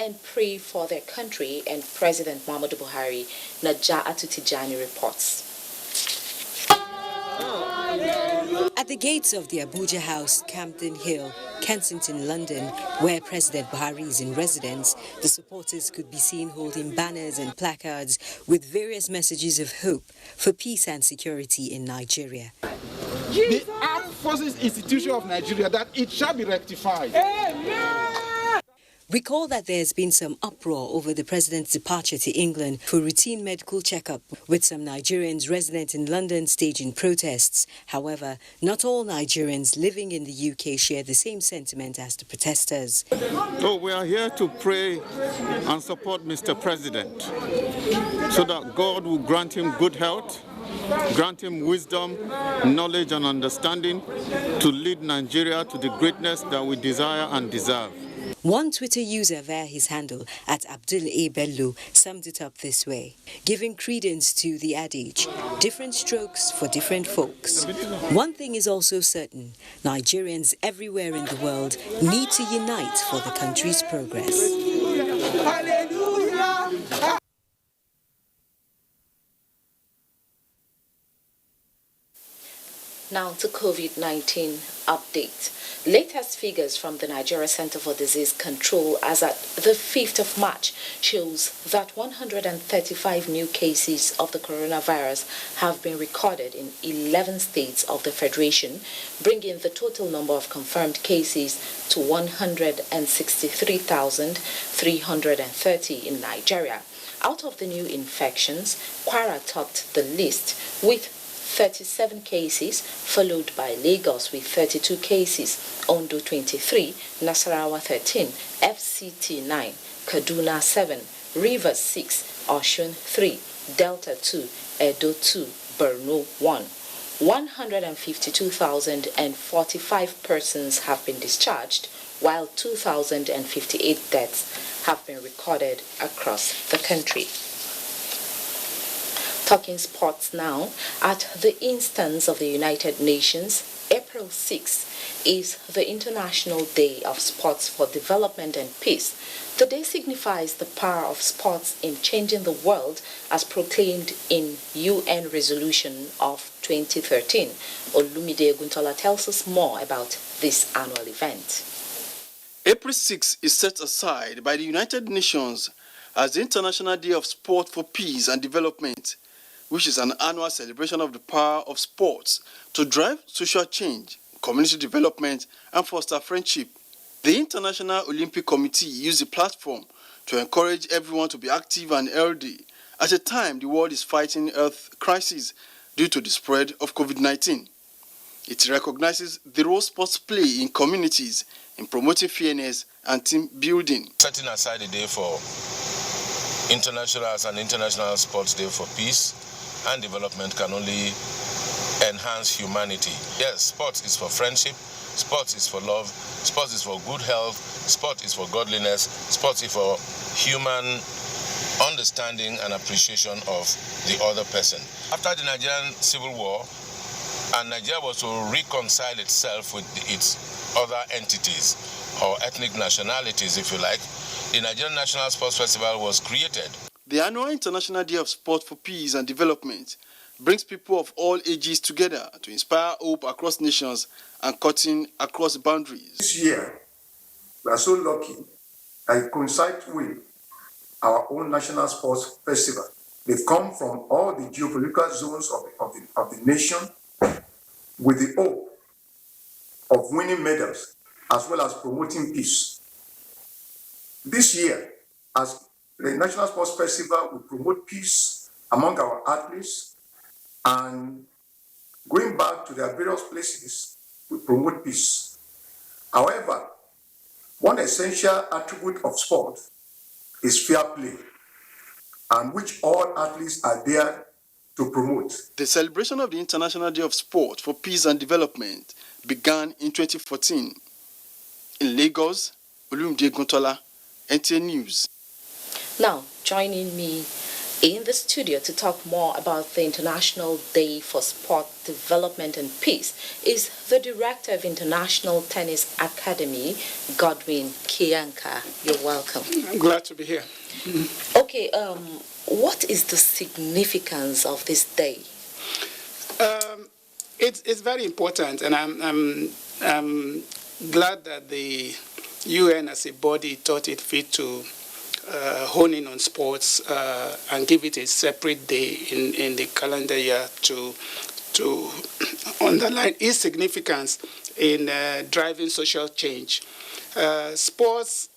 and pray for their country, and President Muhammadu Buhari, Naja Atutijani reports. At the gates of the Abuja House, Camden Hill, Kensington, London, where President Buhari is in residence, the supporters could be seen holding banners and placards with various messages of hope for peace and security in Nigeria. The Armed Forces Institution of Nigeria, that it shall be rectified. Amen. Recall that there has been some uproar over the president's departure to England for routine medical checkup, with some Nigerians resident in London staging protests. However, not all Nigerians living in the UK share the same sentiment as the protesters. So we are here to pray and support Mr. President so that God will grant him good health, grant him wisdom, knowledge and understanding to lead Nigeria to the greatness that we desire and deserve. One Twitter user via his handle at Abdul A. Bello summed it up this way, giving credence to the adage, different strokes for different folks. One thing is also certain, Nigerians everywhere in the world need to unite for the country's progress. Hallelujah. Now to COVID-19 update. Latest figures from the Nigeria Center for Disease Control as at the 5th of March shows that 135 new cases of the coronavirus have been recorded in 11 states of the Federation, bringing the total number of confirmed cases to 163,330 in Nigeria. Out of the new infections, Kwara topped the list with 37 cases, followed by Lagos with 32 cases, Ondo 23, Nasarawa 13, FCT 9, Kaduna 7, Rivers 6, Osun 3, Delta 2, Edo 2, Borno 1. 152,045 persons have been discharged, while 2,058 deaths have been recorded across the country. Talking sports now, at the instance of the United Nations, April 6 is the International Day of Sports for Development and Peace. The day signifies the power of sports in changing the world as proclaimed in UN Resolution of 2013. Olumide Guntola tells us more about this annual event. April 6 is set aside by the United Nations as the International Day of Sport for Peace and Development, which is an annual celebration of the power of sports to drive social change, community development, and foster friendship. The International Olympic Committee used the platform to encourage everyone to be active and healthy at a time the world is fighting health crisis due to the spread of COVID-19. It recognizes the role sports play in communities in promoting fairness and team building. Setting aside a day for International Sports Day for Peace and Development can only enhance humanity. Yes, sports is for friendship, sports is for love, sports is for good health, sport is for godliness, sports is for human understanding and appreciation of the other person. After the Nigerian Civil War, and Nigeria was to reconcile itself with its other entities or ethnic nationalities, if you like, the Nigerian National Sports Festival was created. The annual International Day of Sport for Peace and Development brings people of all ages together to inspire hope across nations and cutting across boundaries. This year, we are so lucky that it coincides with our own National Sports Festival. They've come from all the geopolitical zones of the nation with the hope of winning medals as well as promoting peace. This year, as the National Sports Festival will promote peace among our athletes, and going back to their various places will promote peace. However, one essential attribute of sport is fair play, and which all athletes are there to promote. The celebration of the International Day of Sport for Peace and Development began in 2014. In Lagos, Olumide Guntola, NTA News. Now, joining me In the studio to talk more about the International Day for Sport Development and Peace is the Director of International Tennis Academy, Godwin Kiyanka. You're welcome. I'm glad to be here. Okay, what is the significance of this day? It's very important, and I'm glad that the UN as a body thought it fit to hone in on sports and give it a separate day in the calendar year to underline its significance in driving social change. Sports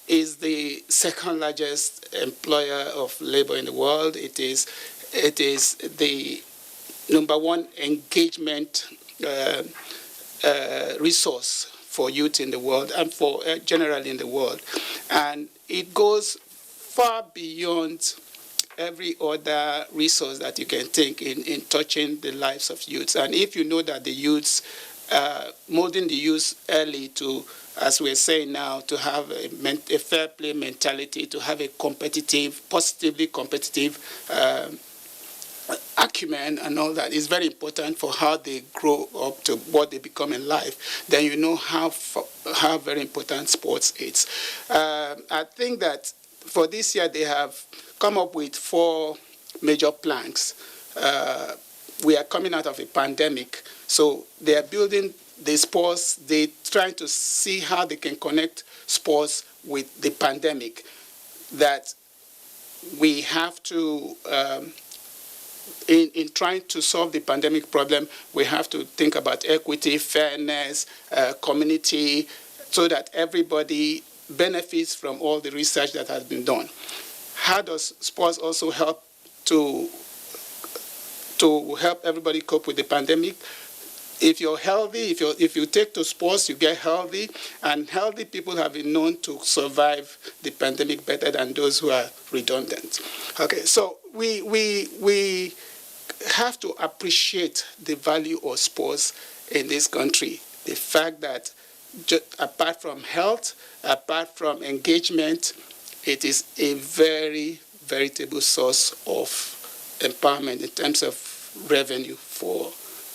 is the second largest employer of labor in the world. It is the number one engagement resource for youth in the world and for generally in the world. And it goes far beyond every other resource that you can think in touching the lives of youths. And if you know that the youths, molding the youths early to, as we're saying now, to have a fair play mentality, to have a competitive, positively competitive acumen and all that is very important for how they grow up to what they become in life. Then you know how very important sports is. I think that for this year they have come up with 4 major planks. We are coming out of a pandemic, so they are building the sports. They're trying to see how they can connect sports with the pandemic. That we have to in trying to solve the pandemic problem, we have to think about equity, fairness, community, so that everybody benefits from all the research that has been done. How does sports also help to help everybody cope with the pandemic? If you're healthy, if you take to sports, you get healthy, and healthy people have been known to survive the pandemic better than those who are redundant. Okay, so we have to appreciate the value of sports in this country. The fact that apart from health, apart from engagement, it is a very veritable source of empowerment in terms of revenue for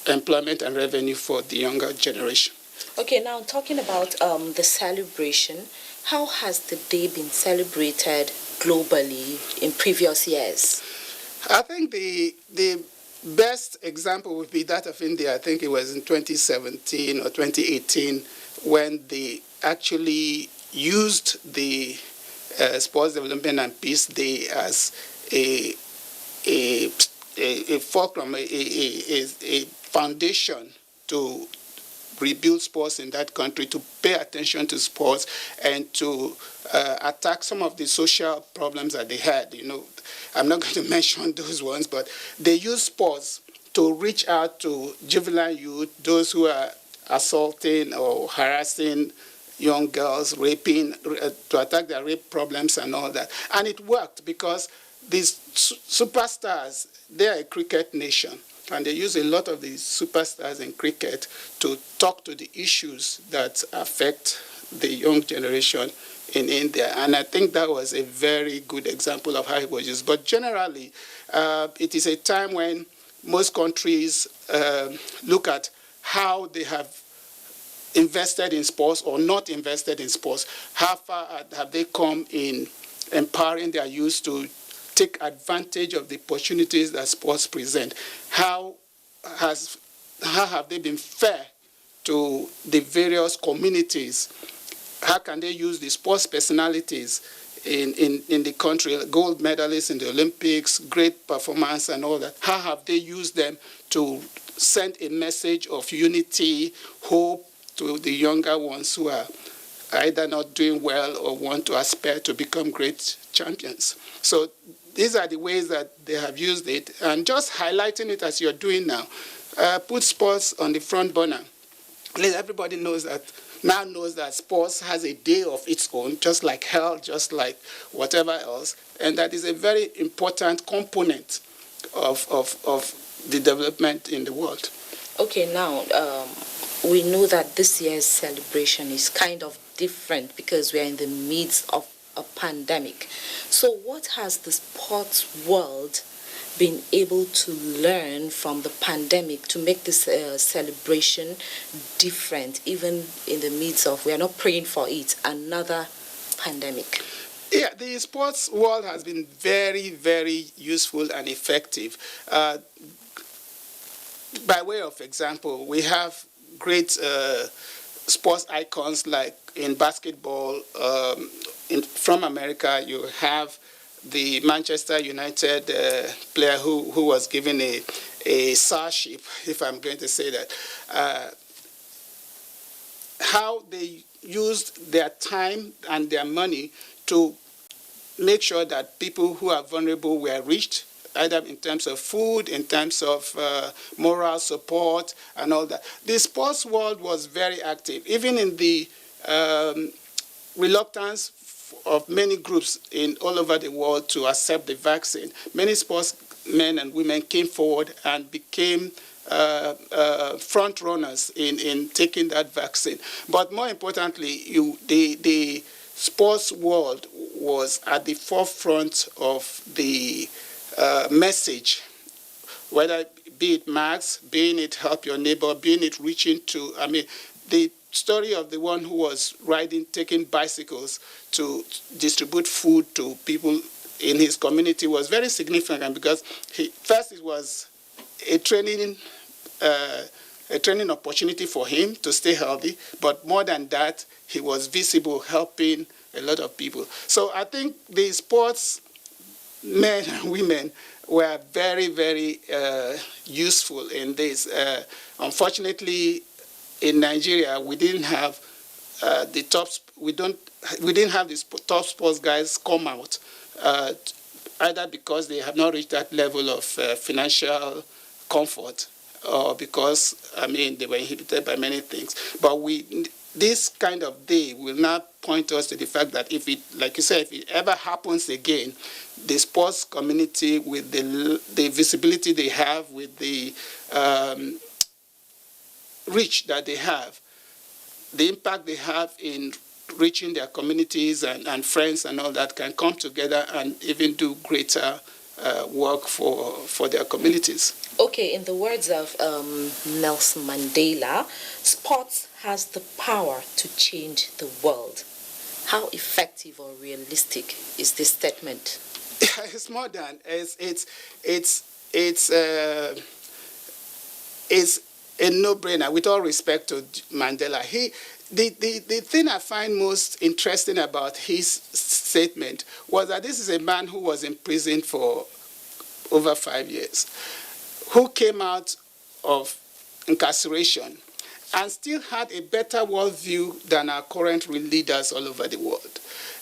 employment and revenue for the younger generation. Okay, now talking about the celebration, how has the day been celebrated globally in previous years? I think the best example would be that of India. I think it was in 2017 or 2018 when they actually used the Sports Development and Peace Day as a fulcrum, a foundation to rebuild sports in that country, to pay attention to sports, and to attack some of the social problems that they had. You know, I'm not going to mention those ones, but they use sports to reach out to juvenile youth, those who are assaulting or harassing young girls, raping, to attack their rape problems and all that. And it worked because these superstars, they are a cricket nation. And they use a lot of these superstars in cricket to talk to the issues that affect the young generation in India. And I think that was a very good example of how it was used. But generally, it is a time when most countries look at how they have invested in sports or not invested in sports. How far have they come in empowering their youth to take advantage of the opportunities that sports present? How have they been fair to the various communities? How can they use the sports personalities in the country, gold medalists in the Olympics, great performance and all that? How have they used them to send a message of unity, hope to the younger ones who are either not doing well or want to aspire to become great champions? So these are the ways that they have used it, and just highlighting it as you're doing now, put sports on the front burner. Everybody knows that sports has a day of its own, just like health, just like whatever else, and that is a very important component of the development in the world. Okay, now we know that this year's celebration is kind of different because we are in the midst of a pandemic. So what has the sports world been able to learn from the pandemic to make this celebration different, even in the midst of, we are not praying for it, another pandemic? Yeah, the sports world has been very, very useful and effective. By way of example, we have great sports icons like in basketball. From America, you have the Manchester United player who was given a starship, if I'm going to say that. How they used their time and their money to make sure that people who are vulnerable were reached, either in terms of food, in terms of moral support, and all that. The sports world was very active, even in the reluctance of many groups all over the world to accept the vaccine. Many sportsmen and women came forward and became front runners in taking that vaccine. But more importantly, the sports world was at the forefront of the message, whether be it masks, being it help your neighbor, being it reaching to, the story of the one who was taking bicycles to distribute food to people in his community was very significant, because first it was a training opportunity for him to stay healthy, but more than that, he was visible, helping a lot of people. So I think the sports men and women were very, very useful in this. Unfortunately, in Nigeria, we didn't have the top sports guys come out, either because they have not reached that level of financial comfort, or because they were inhibited by many things. But this kind of day will not point us to the fact that if it, like you said, if it ever happens again, the sports community, with the visibility they have, with the reach that they have, the impact they have in reaching their communities and friends and all that, can come together and even do greater work for their communities. Okay, in the words of Nelson Mandela, sports has the power to change the world. How effective or realistic is this statement? It's more than it's a no-brainer. With all respect to Mandela, the thing I find most interesting about his statement was that this is a man who was in prison for over 5 years, who came out of incarceration and still had a better worldview than our current leaders all over the world,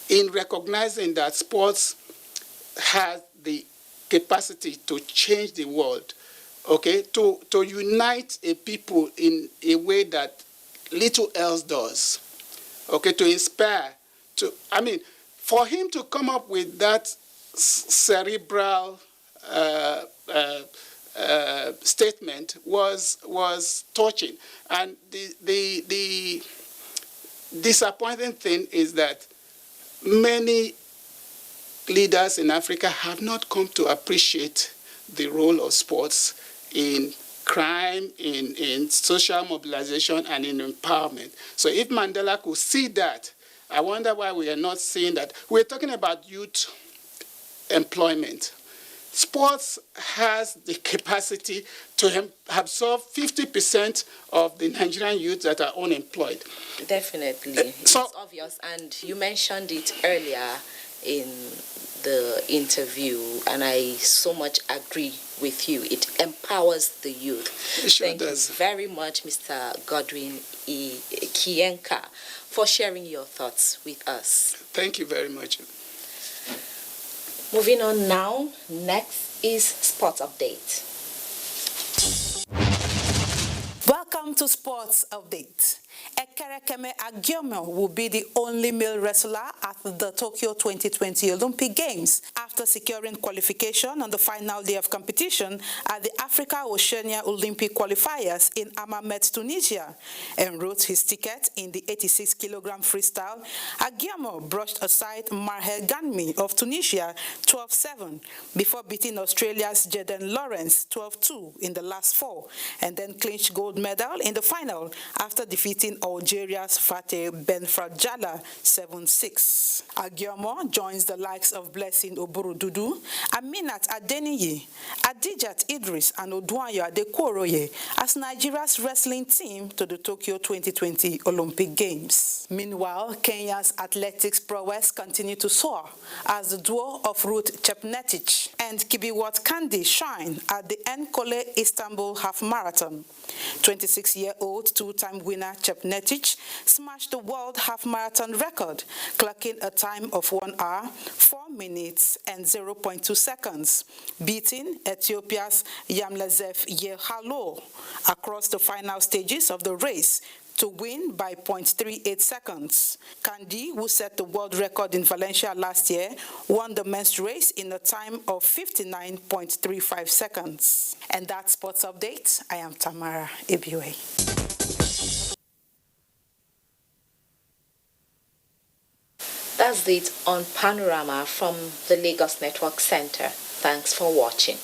in recognizing that sports has the capacity to change the world, okay, to unite a people in a way that little else does, okay, to inspire, for him to come up with that cerebral statement was touching. And the disappointing thing is that many leaders in Africa have not come to appreciate the role of sports in crime, in social mobilization, and in empowerment. So if Mandela could see that, I wonder why we are not seeing that. We're talking about youth employment. Sports has the capacity to absorb 50% of the Nigerian youth that are unemployed. Definitely. It's obvious, and you mentioned it earlier in the interview, and I so much agree with you. It empowers the youth. It sure Thank does. you very much, Mr. Godwin Kiyanka, for sharing your thoughts with us. Thank you very much. Moving on now, next is Sports Update. Welcome to Sports Update. Ekerekeme Agiomo will be the only male wrestler at the Tokyo 2020 Olympic Games after securing qualification on the final day of competition at the Africa-Oceania Olympic qualifiers in Hammamet, Tunisia. En route his ticket in the 86-kilogram freestyle, Agiomo brushed aside Marhe Ganmi of Tunisia 12-7 before beating Australia's Jaden Lawrence 12-2 in the last four, and then clinched gold medal in the final after defeating Algeria's Fateh Benfradjala 7-6. Agiomo joins the likes of Blessing Oburududu, Aminat Adeniyi, Adijat Idris, and Oduayo Adekworoye as Nigeria's wrestling team to the Tokyo 2020 Olympic Games. Meanwhile, Kenya's athletics prowess continued to soar as the duo of Ruth Chepngetich and Kibiwot Kandi shine at the Nkole Istanbul Half Marathon. 26-year-old two-time winner Chepngetich smashed the world half marathon record, clocking a time of 1 hour, 4 minutes, and 0.2 seconds, beating Ethiopia's Yamlezef Yehalo across the final stages of the race to win by 0.38 seconds. Kandi, who set the world record in Valencia last year, won the men's race in a time of 59.35 seconds. And that's Sports Update. I am Tamara Ebiwe. That's it on Panorama from the Lagos Network Center. Thanks for watching.